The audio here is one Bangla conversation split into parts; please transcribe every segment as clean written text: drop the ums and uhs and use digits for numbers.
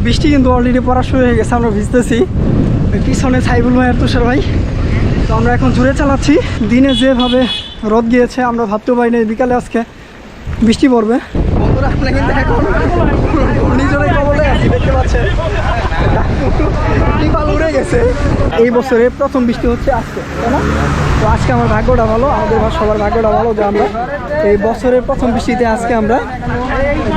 বৃষ্টি কিন্তু অলরেডি পড়া শুরু হয়ে গেছে, আমরা ভিজতেছি। পিছনে সাইবুল ভাই আর তুষার ভাই। তো আমরা এখন জোরে চালাচ্ছি। দিনে যেভাবে রোদ গিয়েছে আমরা ভাবতেও পারি না বিকালে আজকে বৃষ্টি পড়বে। বন্ধুরা আমরা কিন্তু এখন ঘূর্ণিঝড়ের কবলে আছি, দেখতে পাচ্ছেন উড়ে গেছে। এই বছরে প্রথম বৃষ্টি হচ্ছে আজকে, তাই না? তো আজকে আমার ভাগ্যটা ভালো, আমাদের সবার ভাগ্যটা ভালো যে আমরা এই বছরের প্রথম বৃষ্টিতে আজকে আমরা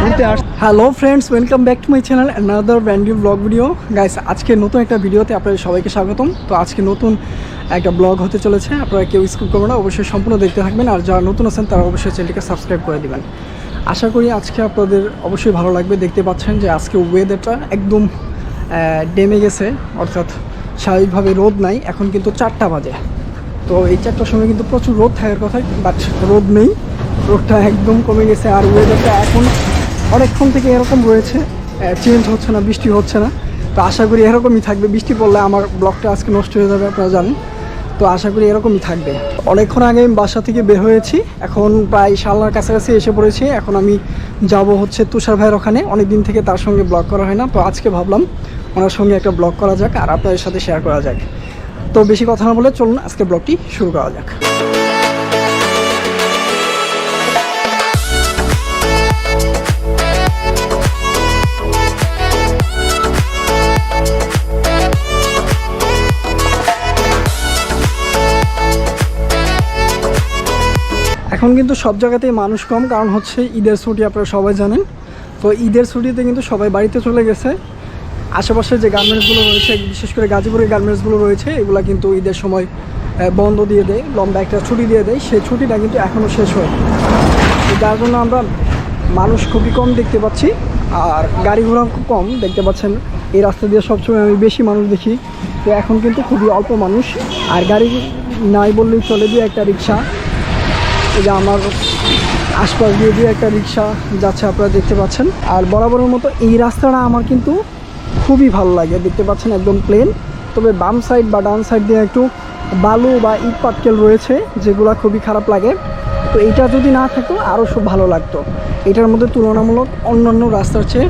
ঘুরতে আসছি। Hello friends, welcome back to my channel another brand new blog video. Guys, আজকে নতুন একটা ভিডিওতে আপনাদের সবাইকে স্বাগতম। তো আজকে নতুন একটা ব্লগ হতে চলেছে, আপনারা কেউ স্কিপ করবেন না, অবশ্যই সম্পূর্ণ দেখতে থাকবেন। আর যারা নতুন আছেন তারা অবশ্যই চ্যানেলটিকে সাবস্ক্রাইব করে দেবেন। আশা করি আজকে আপনাদের অবশ্যই ভালো লাগবে। দেখতে পাচ্ছেন যে আজকে ওয়েদারটা একদম ডেমে গেছে, অর্থাৎ স্বাভাবিকভাবে রোদ নাই। এখন কিন্তু 4টা বাজে। তো এই 4টার সময় কিন্তু প্রচুর রোদ থাকার কথা, বাট রোদ নেই, রোদটা একদম কমে গেছে। আর ওয়েদারটা এখন অনেকক্ষণ থেকে এরকম রয়েছে, চেঞ্জ হচ্ছে না, বৃষ্টি হচ্ছে না। তো আশা করি এরকমই থাকবে। বৃষ্টি পড়লে আমার ব্লগটা আজকে নষ্ট হয়ে যাবে, আপনারা জানেন। তো আশা করি এরকমই থাকবে। অনেকক্ষণ আগে আমি বাসা থেকে বের হয়েছি, এখন প্রায় শালনার কাছাকাছি এসে পড়েছি। এখন আমি যাব হচ্ছে তুষার ভাইয়ের ওখানে। অনেক দিন থেকে তার সঙ্গে ব্লগ করা হয় না, তো আজকে ভাবলাম ওনার সঙ্গে একটা ব্লগ করা যাক আর আপনাদের সাথে শেয়ার করা যাক। তো বেশি কথা না বলে চলুন আজকে ব্লগটি শুরু করা যাক। এখন কিন্তু সব জায়গাতেই মানুষ কম, কারণ হচ্ছে ঈদের ছুটি, আপনারা সবাই জানেন। তো ঈদের ছুটিতে কিন্তু সবাই বাড়িতে চলে গেছে। আশেপাশে যে গার্মেন্টসগুলো রয়েছে, বিশেষ করে গাজীপুরের গার্মেন্টসগুলো রয়েছে, এগুলো কিন্তু ঈদের সময় বন্ধ দিয়ে দেয়, লম্বা একটা ছুটি দিয়ে দেয়। সেই ছুটিটা কিন্তু এখনও শেষ হয়, যার জন্য আমরা মানুষ খুবই কম দেখতে পাচ্ছি। আর গাড়ি ঘোড়া খুব কম দেখতে পাচ্ছেন। এই রাস্তা দিয়ে সবসময় আমি বেশি মানুষ দেখি, তো এখন কিন্তু খুবই অল্প মানুষ। আর গাড়ি নাই বললেই চলে, দিয়ে একটা রিক্সা, এই যে আমার আশপাশ দিয়ে একটা রিক্সা যাচ্ছে, আপনারা দেখতে পাচ্ছেন। আর বরাবরের মতো এই রাস্তাটা আমার কিন্তু খুবই ভালো লাগে, দেখতে পাচ্ছেন একদম প্লেন। তবে বাম সাইড বা ডান সাইড দিয়ে একটু বালু বা ইট পাটকেল রয়েছে, যেগুলো খুবই খারাপ লাগে। তো এটা যদি না থাকতো আরও সব ভালো লাগতো। এটার মধ্যে তুলনামূলক অন্যান্য রাস্তার চেয়ে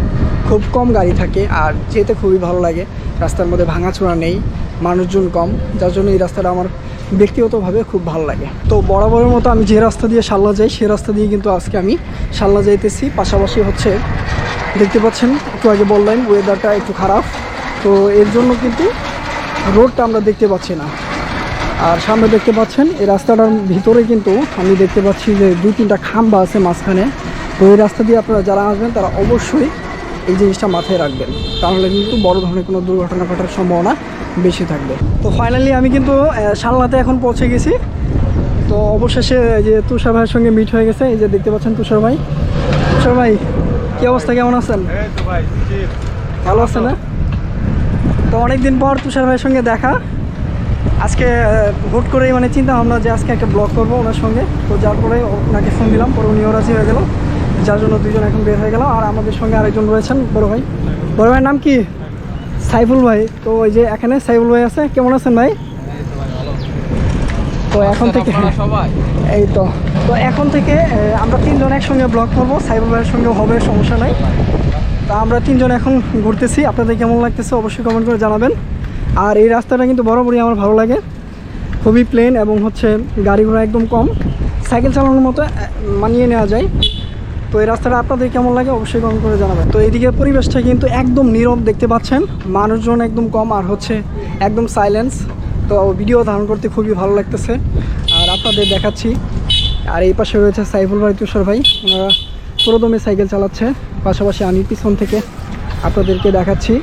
খুব কম গাড়ি থাকে, আর যেতে খুবই ভালো লাগে। রাস্তার মধ্যে ভাঙাচোরা নেই, মানুষজন কম, যার জন্য এই রাস্তাটা আমার ব্যক্তিগতভাবে খুব ভালো লাগে। তো বরাবরের মতো আমি যে রাস্তা দিয়ে শালনা যাই, সেই রাস্তা দিয়ে কিন্তু আজকে আমি শালনা যাইতেছি। পাশাপাশি হচ্ছে দেখতে পাচ্ছেন, একটু আগে বললাম ওয়েদারটা একটু খারাপ, তো এর জন্য কিন্তু রোডটা আমরা দেখতে পাচ্ছি না। আর সামনে দেখতে পাচ্ছেন এই রাস্তাটার ভিতরে কিন্তু আমি দেখতে পাচ্ছি যে 2-3টা খাম্বা আছে মাঝখানে। তো এই রাস্তা দিয়ে আপনারা যারা আসবেন তারা অবশ্যই এই জিনিসটা মাথায় রাখবেন, তাহলে কিন্তু বড় ধরনের কোনো দুর্ঘটনা ঘটার সম্ভাবনা বেশি থাকবে। তো ফাইনালি আমি কিন্তু শালনাতে এখন পৌঁছে গেছি। তো অবশেষে যে তুষার ভাইয়ের সঙ্গে মিট হয়ে গেছে। এই যে দেখতে পাচ্ছেন তুষার ভাই। তুষার ভাই, কী অবস্থা, কেমন আছেন? ভালো আছেন না? তো অনেকদিন পর তুষার ভাইয়ের সঙ্গে দেখা। আজকে হুট করেই মানে চিন্তা ভাবনা যে আজকে একটা ব্লগ করবো ওনার সঙ্গে। তো যার পরে ওনাকে ফোন দিলাম, পরে উনিও রাজি হয়ে গেল, যার জন্য দুজন এখন বের হয়ে গেল। আর আমাদের সঙ্গে আরেকজন রয়েছেন, বড় ভাই। বড় ভাইয়ের নাম কি? সাইফুল ভাই। তো ওই যে এখানে সাইফুল ভাই আছে। কেমন আছেন ভাই? তো এখন থেকে এই তো এখন থেকে আমরা 3জন একসঙ্গে ব্লগ করবো। সাইফুল ভাইয়ের সঙ্গেও হবে, সমস্যা নাই। তা আমরা 3জন এখন ঘুরতেছি। আপনাদের কেমন লাগতেছে অবশ্যই কমেন্ট করে জানাবেন। আর এই রাস্তাটা কিন্তু বরাবরই আমার ভালো লাগে, খুবই প্লেন এবং হচ্ছে গাড়ি ঘোড়া একদম কম, সাইকেল চালানোর মতো মানিয়ে নেওয়া যায়। তো এই রাস্তাটা আপনাদের কেমন লাগে অবশ্যই কমেন্ট করে জানাবেন। তো এইদিকে পরিবেশটা কিন্তু একদম নীরব, দেখতে পাচ্ছেন মানুষজন একদম কম, আর হচ্ছে একদম সাইলেন্স। তো ভিডিও ধারণ করতে খুবই ভালো লাগতেছে, আর আপনাদের দেখাচ্ছি। আর এই পাশে রয়েছে সাইফুল ভাই, তুষার ভাই, ওনারা পুরোদমে সাইকেল চালাচ্ছে। পাশাপাশি আমি পিছন থেকে আপনাদেরকে দেখাচ্ছি।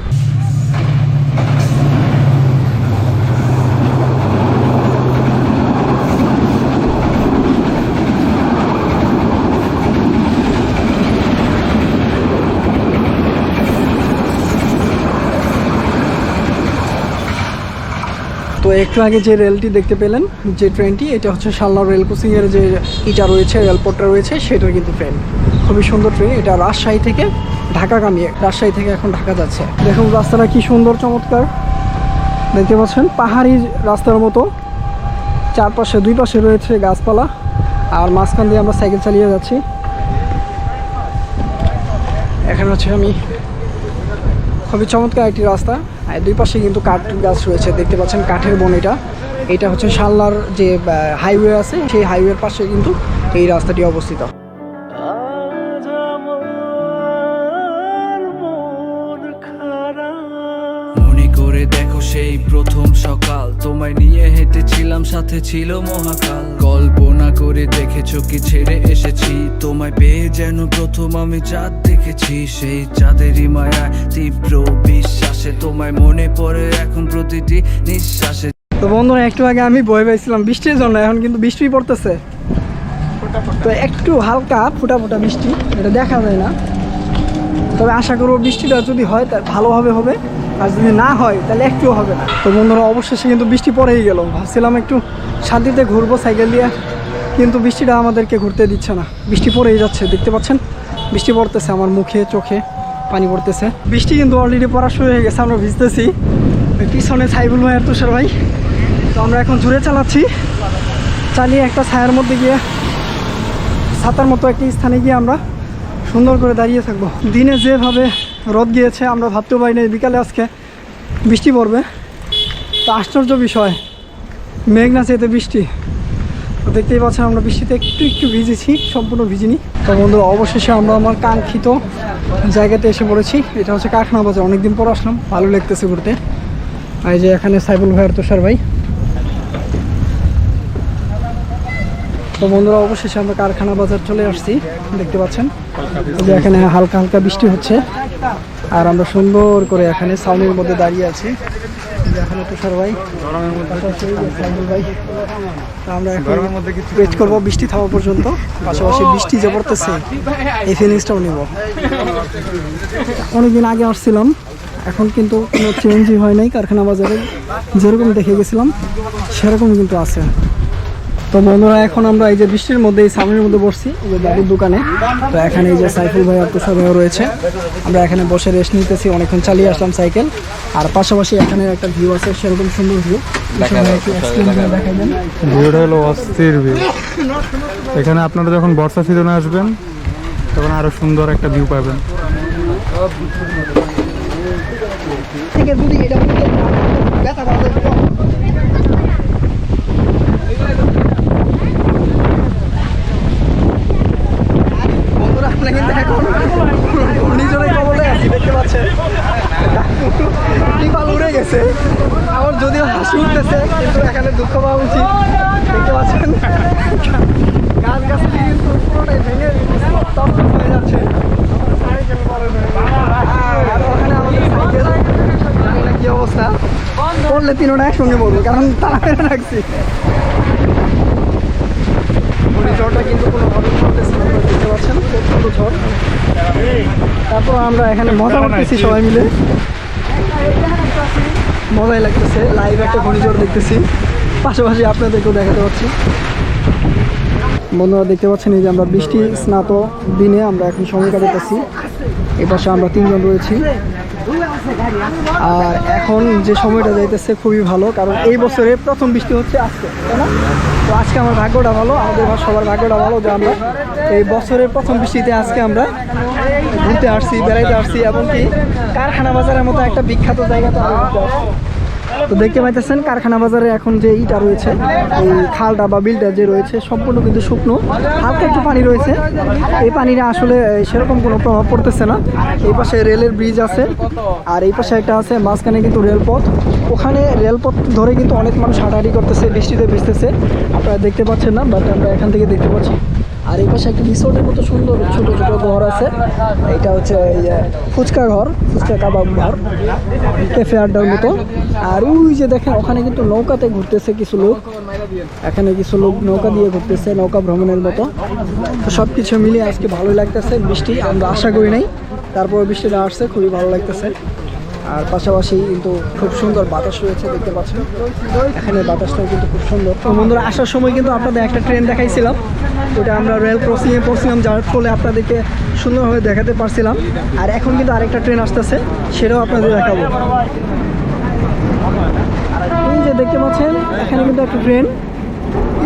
তো একটু আগে যে রেলটি দেখতে পেলেন, যে ট্রেনটি, এটা হচ্ছে শালনা রেল ক্রসিংয়ের যে ইটা রয়েছে, রেলপথটা রয়েছে, সেটার কিন্তু ট্রেন। খুবই সুন্দর ট্রেন। এটা রাজশাহী থেকে ঢাকাগামী, রাজশাহী থেকে এখন ঢাকা যাচ্ছে। দেখুন রাস্তাটা কি সুন্দর, চমৎকার, দেখতে পাচ্ছেন পাহাড়ি রাস্তার মতো। চারপাশে 2 পাশে রয়েছে গাছপালা, আর মাঝখান দিয়ে আমরা সাইকেল চালিয়ে যাচ্ছি। এখানে হচ্ছে আমি খুবই চমৎকার একটি রাস্তা। আর দুই পাশে কিন্তু কাঠ গাছ রয়েছে, দেখতে পাচ্ছেন কাঠের বন। এটা হচ্ছে শাল্লার যে হাইওয়ে আছে, সেই হাইওয়ের পাশে কিন্তু এই রাস্তাটি অবস্থিত। মনে করে দেখো সেই প্রথম সকাল, তোমায় নিয়ে হেঁটেছিলাম, সাথে ছিল মহাকাল। কল্পনা করে দেখেছো কি ছেড়ে এসেছি, তোমায় পেয়ে যেন প্রথম আমি চাঁদ দেখেছি। সেই চাঁদেরই মায়া তীব্র বিশ্বাসে, তোমায় মনে পড়ে এখন প্রতিটি নিঃশ্বাসে। তো বন্ধুরা, একটু আগে আমি ভয় পাইছিলাম বৃষ্টির জন্য, এখন কিন্তু বৃষ্টি পড়তেছে। তো একটু হালকা ফোটা ফোটা বৃষ্টি, এটা দেখা যায় না, তবে আশা করবো বৃষ্টিটা যদি হয় তা ভালোভাবে হবে, আর যদি না হয় তাহলে একটুও হবে না। তো বন্ধুরা, অবশেষে কিন্তু বৃষ্টি পড়েই গেল। ভাবছিলাম একটু শান্তিতে ঘুরবো সাইকেল দিয়ে, কিন্তু বৃষ্টিটা আমাদেরকে ঘুরতে দিচ্ছে না। বৃষ্টি পড়েই যাচ্ছে, দেখতে পাচ্ছেন বৃষ্টি পড়তেছে, আমার মুখে চোখে পানি পড়তেছে। বৃষ্টি কিন্তু অলরেডি পড়া শুরু হয়ে গেছে, আমরা ভিজতেছি। পিছনে সাইবুল ভাই আর তুষার ভাই। তো আমরা এখন জুড়ে চালাচ্ছি, চালিয়ে একটা ছায়ার মধ্যে গিয়ে ছাতার মতো একটি স্থানে গিয়ে আমরা সুন্দর করে দাঁড়িয়ে থাকবো। দিনে যেভাবে রোদ গিয়েছে, আমরা ভাবতেও পারিনি বিকালে আজকে বৃষ্টি পড়বে। তো আশ্চর্য বিষয়, মেঘ না চেতে বৃষ্টি। তো দেখতেই পাচ্ছেন আমরা বৃষ্টিতে একটু একটু ভিজেছি, সম্পূর্ণ ভিজিনি। তো বন্ধুরা, অবশেষে আমরা আমার কাঙ্ক্ষিত জায়গাতে এসে পড়েছি। এটা হচ্ছে কারখানা বাজার, অনেকদিন পর আসলাম, ভালো লাগতেছে ঘুরতে। আর এই যে এখানে সাইবুল ভাই আর তুষার ভাই। তো বন্ধুরা, অবশেষে আমরা কারখানা বাজার চলে আসছি, দেখতে পাচ্ছেন যে এখানে হালকা হালকা বৃষ্টি হচ্ছে, আর আমরা সুন্দর করে এখানে ছাউনির মধ্যে দাঁড়িয়ে আছি। এখানে তুষার ভাই, সাইবুল ভাই। আমরা এখন ওয়েট করবো বৃষ্টি থামা পর্যন্ত, পাশাপাশি বৃষ্টি যে পড়তেছে এই ফিলিংসটাও নেব। অনেকদিন আগে আসছিলাম, এখন কিন্তু কোনো চেঞ্জই হয় নাই। কারখানা বাজারে যেরকম দেখে গেছিলাম সেরকম কিন্তু আছে। তো বন্ধুরা, এখন আমরা এই যে বৃষ্টির মধ্যে এই সামনের মধ্যে বসছি, এই যে দাদুর দোকানে। তো এখানে এই যে সাইকেল ভাই আর তুষার ভাইও রয়েছে, আমরা এখানে বসে রেস্ট নিতেছি। অনেকক্ষণ চালিয়ে আসলাম সাইকেল, আর পাশাপাশি এখানে একটা ভিউ আছে, সেরকম সুন্দর ভিউ। ভিউটা হলো অস্থির ভিউ। এখানে আপনারা যখন বর্ষা সিজনে আসবেন তখন আরো সুন্দর একটা ভিউ পাবেন। আমরা কিন্তু এখন ঘূর্ণিঝড়ের কবলে আছি, দেখতে পাচ্ছেন টিপাল উড়ে গেছে। আমার যদিও হাসি উঠতেছে, কিন্তু এখানে দুঃখ পাওয়া উচিত। দেখতে পাচ্ছেন গাছ গাছালি কিন্তু পুরোটাই ভেঙে তপ্ত হয়ে যাচ্ছে। আর ওখানে আমাদের সাইকেল, কি অবস্থা, পড়লে তিনোটা একসঙ্গে পড়বো, কারণ তারা মেরে রাখছি। ঝড়টা কিন্তু কোনোভাবে চলতেছে না, দেখতে পাচ্ছেন কত ঝড়। তারপর আমরা এখানে মজা করতেছি সবাই মিলে, মজাই লাগতেছে। লাইভ একটা ঘূর্ণিঝড় দেখতেছি, পাশাপাশি আপনাদেরকেও দেখাতে পারছি। বন্ধুরা, দেখতে পাচ্ছেন এই যে আমরা বৃষ্টি স্নাত দিনে আমরা এখন সময় কাটাতেছি। এই পাশে আমরা তিনজন রয়েছি, আর এখন যে সময়টা যাইতেছে খুবই ভালো, কারণ এই বছরে প্রথম বৃষ্টি হচ্ছে আজকে, তাই না? তো আজকে আমার ভাগ্যটা ভালো, আমাদের সবার ভাগ্যটা ভালো যে আমরা এই বছরের প্রথম বৃষ্টিতে আজকে আমরা ঘুরতে আসছি, বেড়াইতে আসছি, এবং কি কারখানা বাজারের মতো একটা বিখ্যাত জায়গাতে আমরা ঘুরতে আসছি। তো দেখতে পাইতেছেন কারখানা বাজারে এখন যে ইটা রয়েছে, এই খালটা বা বিলটা যে রয়েছে সম্পূর্ণ কিন্তু শুকনো, হালকা একটু পানি রয়েছে। এই পানিটা আসলে সেরকম কোনো প্রভাব পড়তেছে না। এই পাশে রেলের ব্রিজ আছে, আর এই পাশে একটা আছে, মাঝখানে কিন্তু রেলপথ। ওখানে রেলপথ ধরে কিন্তু অনেক মানুষ হাঁটাহাঁটি করতেছে, বৃষ্টিতে ভিজতেছে, আপনারা দেখতে পাচ্ছেন না, বাট আমরা এখান থেকে দেখতে পাচ্ছি। আর এই পাশে একটা রিসোর্টের মতো সুন্দর ছোট ছোট ঘর আছে, এটা হচ্ছে এই ফুচকা ঘর, ফুচকা কাবাব ঘর, ক্যাফে আড্ডার মতো। আর ওই যে দেখেন ওখানে কিন্তু নৌকাতে ঘুরতেছে কিছু লোক, এখানে কিছু লোক নৌকা দিয়ে ঘুরতেছে, নৌকা ভ্রমণের মতো। তো সব কিছু মিলিয়ে আজকে ভালোই লাগতেছে। বৃষ্টি আমরা আশা করি নাই, তারপর বৃষ্টিটা আসছে, খুবই ভালো লাগতেছে। আর পাশাপাশি কিন্তু খুব সুন্দর বাতাস রয়েছে, দেখতে পাচ্ছেন এখানে বাতাসটাও কিন্তু খুব সুন্দর। তো বন্ধুরা, আসার সময় কিন্তু আপনাদের একটা ট্রেন দেখাইছিলাম, ওটা আমরা রেল ক্রসিংয়ে পড়ছিলাম, যার ফলে আপনাদেরকে সুন্দরভাবে দেখাতে পারছিলাম। আর এখন কিন্তু আরেকটা ট্রেন আসতেছে, সেটাও আপনাদের দেখাবো। এই যে দেখতে পাচ্ছেন এখানে কিন্তু একটা ট্রেন,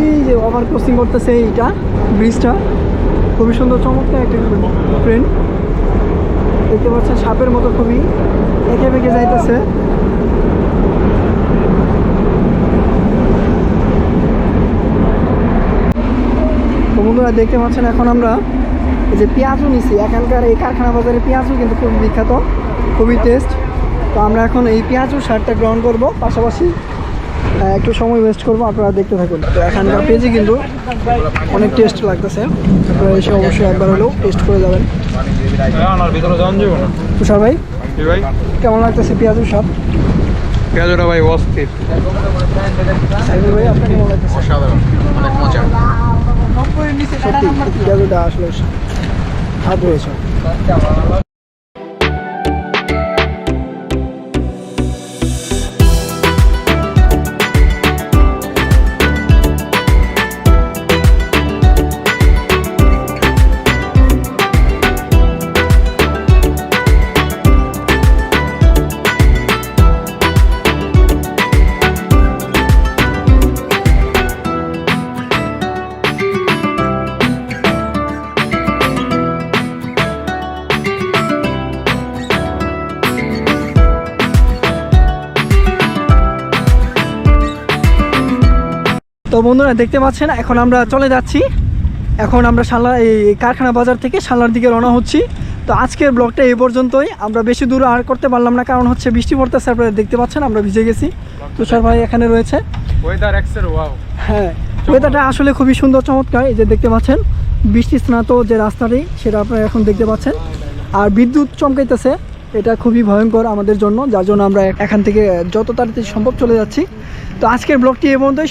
এই যে ওভার ক্রসিং করতেছে, এইটা ব্রিজটা খুবই সুন্দর, চমৎকার একটা ট্রেন। দেখতে পাচ্ছেন সাপের মতো খুবই এঁকে বেঁকে যাইতেছে। তো বন্ধুরা দেখতে পাচ্ছেন এখন আমরা এই যে পেঁয়াজও নিছি, এখানকার এই কারখানা বাজারে পেঁয়াজও কিন্তু খুব বিখ্যাত, খুবই টেস্ট। তো আমরা এখন এই পেঁয়াজও সারটা গ্রহণ করব, পাশাপাশি একটু সময় ওয়েস্ট করবো, আপনারা দেখতে থাকুন। তো এখানকার পেঁয়াজি কিন্তু অনেক টেস্ট লাগতেছে, আপনারা এসে অবশ্যই একবার হলেও টেস্ট করে যাবেন। তুষার ভাই কেমন লাগতেছে পেঁয়াজের স্বাদ? পেঁয়াজটা ভাই অস্থির, ভাই আপনার কেমন লাগতেছে? অসাধারণ, অনেক মজা। সত্যি পেঁয়াজটা আসলে স্বাদ হয়েছে। তো বন্ধুরা দেখতে পাচ্ছেন এখন আমরা চলে যাচ্ছি, এখন আমরা এই কারখানা বাজার থেকে সালার দিকে রওনা হচ্ছি। তো আজকের ব্লগটা এই পর্যন্তই, আমরা বেশি দূর আর করতে পারলাম না, কারণ হচ্ছে বৃষ্টি পড়তেছে, আপনারা দেখতে পাচ্ছেন আমরা ভিজে গেছি। তুষার ভাই এখানে রয়েছে। হ্যাঁ, ওয়েদারটা আসলে খুবই সুন্দর, চমৎকার। এই যে দেখতে পাচ্ছেন বৃষ্টি স্নাত যে রাস্তাটি, সেটা আপনারা এখন দেখতে পাচ্ছেন। আর বিদ্যুৎ চমকাইতেছে, এটা খুবই ভয়ঙ্কর আমাদের জন্য, যার জন্য আমরা এখান থেকে যত তাড়াতাড়ি সম্ভব চলে যাচ্ছি। তো আজকের ব্লগটি এই পর্যন্তই।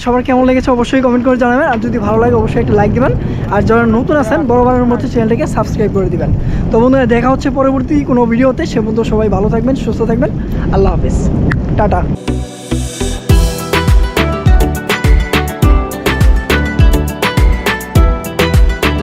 সবার কেমন লেগেছে অবশ্যই কমেন্ট করে জানাবেন, আর যদি ভালো লাগে অবশ্যই একটা লাইক দিবেন, আর যারা নতুন আছেন বরাবরের মতো চ্যানেলটাকে সাবস্ক্রাইব করে দিবেন। তো বন্ধুরা দেখা হচ্ছে পরবর্তী কোনো ভিডিওতে, সে পর্যন্ত সবাই ভালো থাকবেন, সুস্থ থাকবেন। আল্লাহ হাফেজ, টাটা।